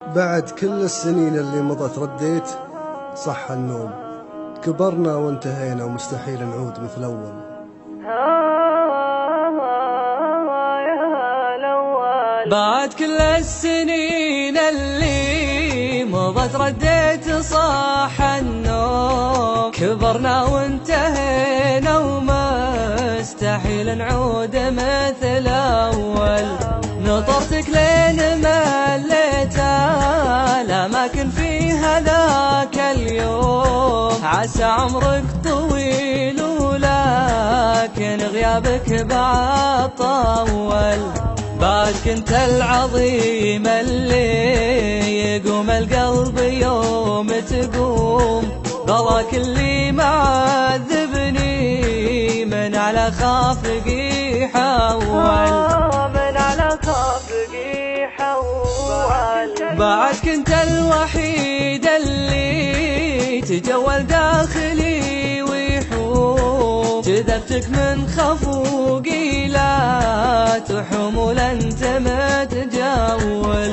بعد كل السنين اللي مضت رديت صح النوم. كبرنا وانتهينا ومستحيل نعود مثل أول. بعد كل السنين اللي مضت رديت صح النوم. كبرنا وانتهينا ومستحيل نعود مثل أول. نطرتك لين مليت الأماكن في هذاك اليوم. عسى عمرك طويل ولكن غيابك بعد طول. بعد كنت العظيم اللي يقوم القلب يوم تقوم. غلاك اللي معذبني من على خافقي حول. بعد كنت الوحيد اللي تجول داخلي ويحوم. جذبتك من خفوقي لا تحوم ولا انت متجول.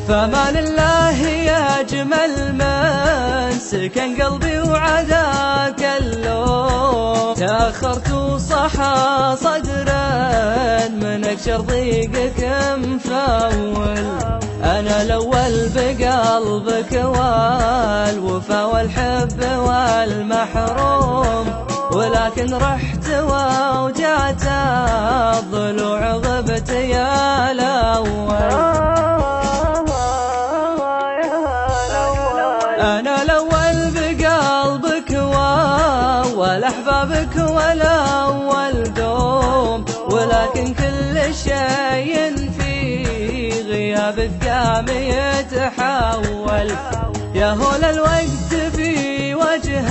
فمان الله يا اجمل من سكن قلبي وعداك اللوم. تأخرت وصحى صدرا منك شرطيقك مفول. أنا الأول بقلبك والوفا والحب والمحروم. ولكن رحت ووجعت الضلوع غبت يا الأول. أنا الأول بقلبك والأحبابك والأول دوم. ولكن كل شيء في غيابك قام يتحول. يا هول الوقت في وجه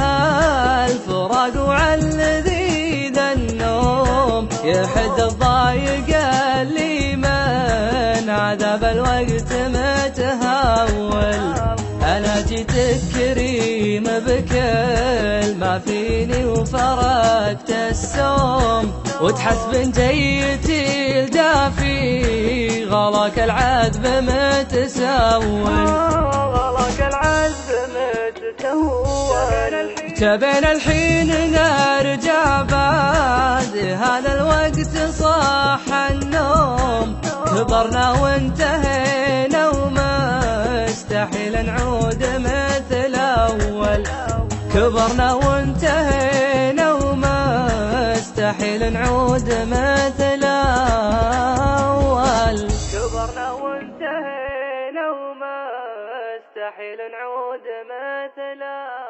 الفراق وعلذيذ النوم. يحد الضايق اللي من عذاب الوقت متهول. أنا جيتك كريم بكل ما فيني وفرقت السوم. وتحسب جيتي الدافي غلاك العذب متسول. تبين الحين نرجع بعد هذا الوقت صح النوم. كبرنا وانتهينا ومستحيل نعود مثل أول. كبرنا وانتهينا ومستحيل نعود مثل أول. كبرنا وانتهينا ومستحيل نعود مثل أول.